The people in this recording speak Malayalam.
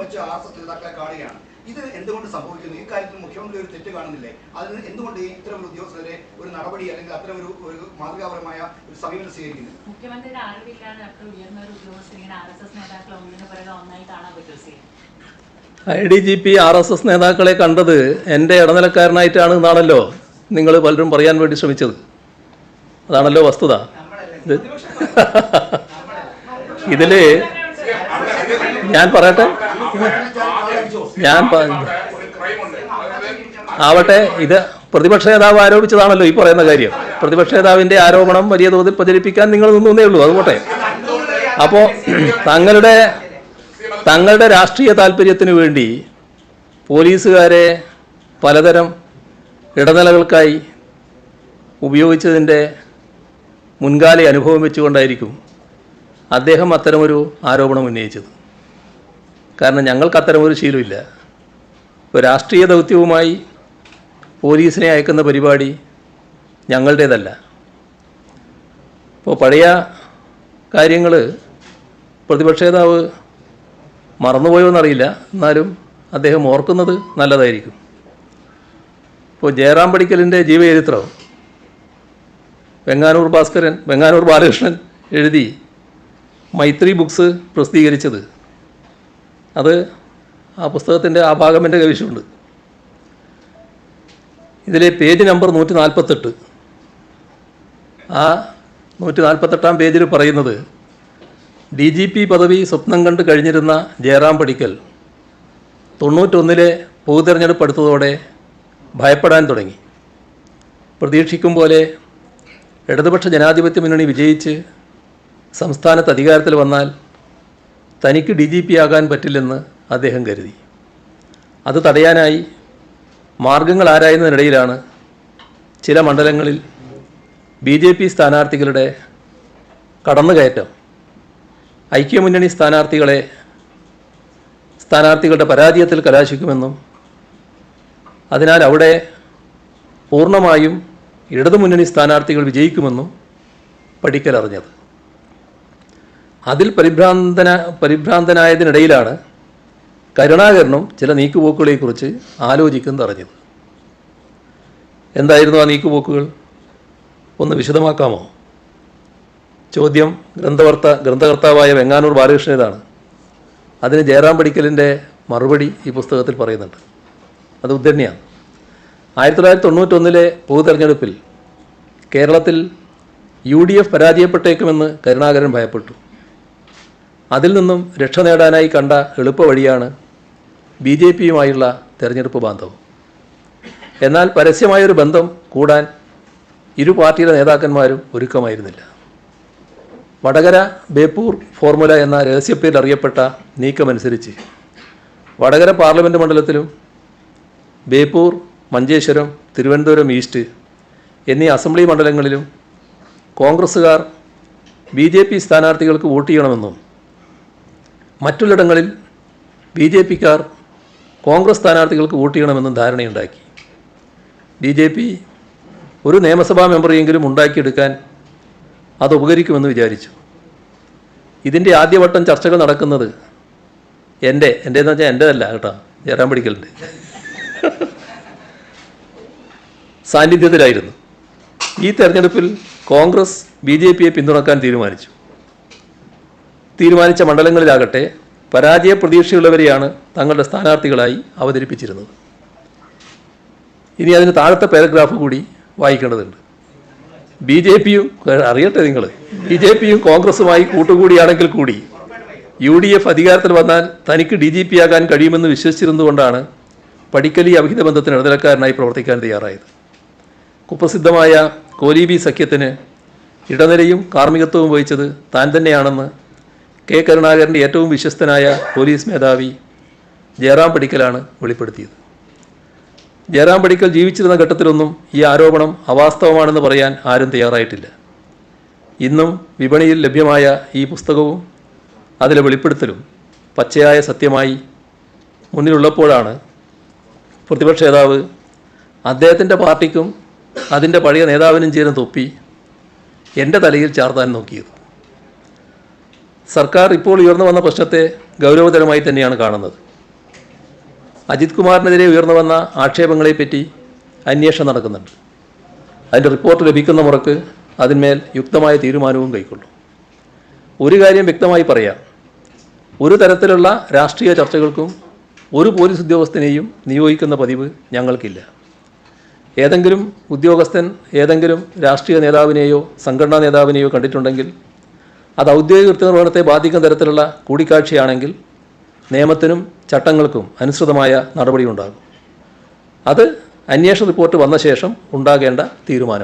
വെച്ച് RSS നേതാക്കളെ കാണുകയാണ്. ഇത് എന്തുകൊണ്ട് സംഭവിക്കുന്നു? ഈ കാര്യത്തിൽ മുഖ്യമന്ത്രി ഒരു തെറ്റ് കാണുന്നില്ലേ? അതിന് എന്തുകൊണ്ട് ഇത്തരം ഒരു ഉദ്യോഗസ്ഥരെ ഒരു നടപടി അല്ലെങ്കിൽ അത്തരം ഒരു മാതൃകാപരമായ ഒരു സമീപനം സ്വീകരിക്കുന്നു? മുഖ്യമന്ത്രിയുടെ അറിവില്ലാതെ അത്ര ഉയർന്ന ഒരു ഉദ്യോഗസ്ഥനെ RSS നേതാക്കളെ ഒന്നിനു പിറകെ ഒന്നായി കാണാൻ പറ്റുമോ? IDGP RSS നേതാക്കളെ കണ്ടത് എൻ്റെ ഇടനിലക്കാരനായിട്ടാണ് എന്നാണല്ലോ നിങ്ങൾ പലരും പറയാൻ വേണ്ടി ശ്രമിച്ചത്. അതാണല്ലോ വസ്തുത. ഇതില് ഞാൻ പറയട്ടെ, ആവട്ടെ, ഇത് പ്രതിപക്ഷ നേതാവ് ആരോപിച്ചതാണല്ലോ ഈ പറയുന്ന കാര്യം. പ്രതിപക്ഷ നേതാവിൻ്റെ ആരോപണം വലിയ തോതിൽ പ്രചരിപ്പിക്കാൻ നിങ്ങൾ നിന്നേ ഉള്ളൂ. അതുപോട്ടെ. അപ്പോൾ തങ്ങളുടെ രാഷ്ട്രീയ താല്പര്യത്തിന് വേണ്ടി പോലീസുകാരെ പലതരം ഇടനിലകൾക്കായി ഉപയോഗിച്ചതിൻ്റെ മുൻകാല അനുഭവം വെച്ചുകൊണ്ടായിരിക്കും അദ്ദേഹം അത്തരമൊരു ആരോപണം ഉന്നയിച്ചത്. കാരണം ഞങ്ങൾക്ക് അത്തരമൊരു ശീലമില്ല. ഇപ്പോൾ രാഷ്ട്രീയ ദൗത്യവുമായി പോലീസിനെ അയക്കുന്ന പരിപാടി ഞങ്ങളുടേതല്ല. ഇപ്പോൾ പഴയ കാര്യങ്ങൾ പ്രതിപക്ഷ നേതാവ് മറന്നുപോയോ എന്നറിയില്ല, എന്നാലും അദ്ദേഹം ഓർക്കുന്നത് നല്ലതായിരിക്കും. ഇപ്പോൾ ജയറാം പടിക്കലിൻ്റെ ജീവചരിത്രം വെങ്ങാനൂർ ബാലകൃഷ്ണൻ എഴുതി മൈത്രി ബുക്സ് പ്രസിദ്ധീകരിച്ചത്, അത് ആ പുസ്തകത്തിൻ്റെ ആ ഭാഗം എൻ്റെ കൈവശമുണ്ട്. ഇതിലെ പേജ് നമ്പർ 148. ആ 148-ാം പേജിൽ പറയുന്നത്, DGP പദവി സ്വപ്നം കണ്ട് കഴിഞ്ഞിരുന്ന ജയറാം പടിക്കൽ 91-ലെ പൊതുതെരഞ്ഞെടുപ്പ് അടുത്തതോടെ ഭയപ്പെടാൻ തുടങ്ങി. പ്രതീക്ഷിക്കും പോലെ ഇടതുപക്ഷ ജനാധിപത്യ മുന്നണി വിജയിച്ച് സംസ്ഥാനത്ത് അധികാരത്തിൽ വന്നാൽ തനിക്ക് DGP ആകാൻ പറ്റില്ലെന്ന് അദ്ദേഹം കരുതി. അത് തടയാനായി മാർഗങ്ങൾ ആരായുന്നതിനിടയിലാണ് ചില മണ്ഡലങ്ങളിൽ BJP സ്ഥാനാർത്ഥികളുടെ കടന്നുകയറ്റം ഐക്യമുന്നണി സ്ഥാനാർത്ഥികളുടെ പരാജയത്തിൽ കലാശിക്കുമെന്നും അതിനാൽ അവിടെ പൂർണ്ണമായും ഇടതുമുന്നണി സ്ഥാനാർത്ഥികൾ വിജയിക്കുമെന്നും പടിക്കൽ അറിഞ്ഞത്. അതിൽ പരിഭ്രാന്തനായതിനിടയിലാണ് കരുണാകരനും ചില നീക്കുപോക്കുകളെക്കുറിച്ച് ആലോചിക്കുന്നത് അറിഞ്ഞത്. എന്തായിരുന്നു ആ നീക്കുപോക്കുകൾ? ഒന്ന് വിശദമാക്കാമോ? ചോദ്യം ഗ്രന്ഥകർത്താവായ വെങ്ങാനൂർ ബാലകൃഷ്ണനാണ്. അതിന് ജയറാം പടിക്കലിൻ്റെ മറുപടി ഈ പുസ്തകത്തിൽ പറയുന്നുണ്ട്. അത് ഉദ്ധരണിയാണ്. 1991-ലെ പൊതുതെരഞ്ഞെടുപ്പിൽ കേരളത്തിൽ UDF പരാജയപ്പെട്ടേക്കുമെന്ന് കരുണാകരൻ ഭയപ്പെട്ടു. അതിൽ നിന്നും രക്ഷ നേടാനായി കണ്ട എളുപ്പവഴിയാണ് BJPയുമായുള്ള തെരഞ്ഞെടുപ്പ് ബാന്ധവം. എന്നാൽ പരസ്യമായൊരു ബന്ധം കൂടാൻ ഇരു പാർട്ടിയുടെ നേതാക്കന്മാരും ഒരുക്കമായിരുന്നില്ല. വടകര ബേപ്പൂർ ഫോർമുല എന്ന രഹസ്യപ്പേരിൽ അറിയപ്പെട്ട നീക്കമനുസരിച്ച് വടകര പാർലമെൻറ്റ് മണ്ഡലത്തിലും ബേപ്പൂർ, മഞ്ചേശ്വരം, തിരുവനന്തപുരം ഈസ്റ്റ് എന്നീ അസംബ്ലി മണ്ഡലങ്ങളിലും കോൺഗ്രസ്സുകാർ BJP സ്ഥാനാർത്ഥികൾക്ക് വോട്ട് ചെയ്യണമെന്നും മറ്റുള്ളിടങ്ങളിൽ BJPക്കാർ കോൺഗ്രസ് സ്ഥാനാർത്ഥികൾക്ക് വോട്ട് ചെയ്യണമെന്നും ധാരണയുണ്ടാക്കി. BJP ഒരു നിയമസഭാ മെമ്പറെങ്കിലും ഉണ്ടാക്കിയെടുക്കാൻ അത് ഉപകരിക്കുമെന്ന് വിചാരിച്ചു. ഇതിൻ്റെ ആദ്യവട്ടം ചർച്ചകൾ നടക്കുന്നത് എൻ്റെന്ന് വെച്ചാൽ എൻ്റെതല്ല കേട്ടോ, ജയറാം പടിക്കലിൻ്റെ സാന്നിധ്യത്തിലായിരുന്നു. ഈ തെരഞ്ഞെടുപ്പിൽ കോൺഗ്രസ് BJPയെ പിന്തുണക്കാൻ തീരുമാനിച്ച മണ്ഡലങ്ങളിലാകട്ടെ പരാജയ പ്രതീക്ഷയുള്ളവരെയാണ് തങ്ങളുടെ സ്ഥാനാർത്ഥികളായി അവതരിപ്പിച്ചിരുന്നത്. ഇനി അതിന് താഴത്തെ പാരഗ്രാഫ് കൂടി വായിക്കേണ്ടതുണ്ട്. BJPയും അറിയട്ടെ നിങ്ങൾ, BJPയും കോൺഗ്രസുമായി കൂട്ടുകൂടിയാണെങ്കിൽ കൂടി UDF അധികാരത്തിൽ വന്നാൽ തനിക്ക് DGP ആകാൻ കഴിയുമെന്ന് വിശ്വസിച്ചിരുന്നുകൊണ്ടാണ് പടിക്കൽ ഈ അവിഹിത ബന്ധത്തിന് ഇടനിലക്കാരനായി പ്രവർത്തിക്കാൻ തയ്യാറായത്. കുപ്രസിദ്ധമായ കോലീബി സഖ്യത്തിന് ഇടനിലയും കാർമ്മികത്വവും വഹിച്ചത് താൻ തന്നെയാണെന്ന് K. കരുണാകരൻ്റെ ഏറ്റവും വിശ്വസ്തനായ പോലീസ് മേധാവി ജയറാം പടിക്കലാണ് വെളിപ്പെടുത്തിയത്. ജയറാം പടിക്കൽ ജീവിച്ചിരുന്ന ഘട്ടത്തിലൊന്നും ഈ ആരോപണം അവാസ്തവമാണെന്ന് പറയാൻ ആരും തയ്യാറായിട്ടില്ല. ഇന്നും വിപണിയിൽ ലഭ്യമായ ഈ പുസ്തകവും അതിലെ വെളിപ്പെടുത്തലും പച്ചയായ സത്യമായി മുന്നിലുള്ളപ്പോഴാണ് പ്രതിപക്ഷ നേതാവ് അദ്ദേഹത്തിൻ്റെ പാർട്ടിക്കും അതിൻ്റെ പഴയ നേതാവിനും ചേർന്ന് തൊപ്പി എൻ്റെ തലയിൽ ചാർത്താൻ നോക്കിയത്. സർക്കാർ ഇപ്പോൾ ഉയർന്നു വന്ന പ്രശ്നത്തെ ഗൗരവതരമായി തന്നെയാണ് കാണുന്നത്. അജിത് കുമാറിനെതിരെ ഉയർന്നു വന്ന ആക്ഷേപങ്ങളെപ്പറ്റി അന്വേഷണം നടക്കുന്നുണ്ട്. അതിൻ്റെ റിപ്പോർട്ട് ലഭിക്കുന്ന മുറക്ക് അതിന്മേൽ യുക്തമായ തീരുമാനവും കൈക്കൊള്ളും. ഒരു കാര്യം വ്യക്തമായി പറയാം, ഒരു തരത്തിലുള്ള രാഷ്ട്രീയ ചർച്ചകൾക്കും ഒരു പോലീസ് ഉദ്യോഗസ്ഥനെയും നിയോഗിക്കുന്ന പതിവ് ഞങ്ങൾക്കില്ല. ഏതെങ്കിലും ഉദ്യോഗസ്ഥൻ ഏതെങ്കിലും രാഷ്ട്രീയ നേതാവിനെയോ സംഘടനാ നേതാവിനെയോ കണ്ടിട്ടുണ്ടെങ്കിൽ അത് ഔദ്യോഗിക കൃത്യനിർവഹണത്തെ ബാധിക്കുന്ന തരത്തിലുള്ള കൂടിക്കാഴ്ചയാണെങ്കിൽ നിയമത്തിനും ചട്ടങ്ങൾക്കും അനുസൃതമായ നടപടിയുണ്ടാകും. അത് അന്വേഷണ റിപ്പോർട്ട് വന്ന ശേഷം ഉണ്ടാകേണ്ട തീരുമാനം.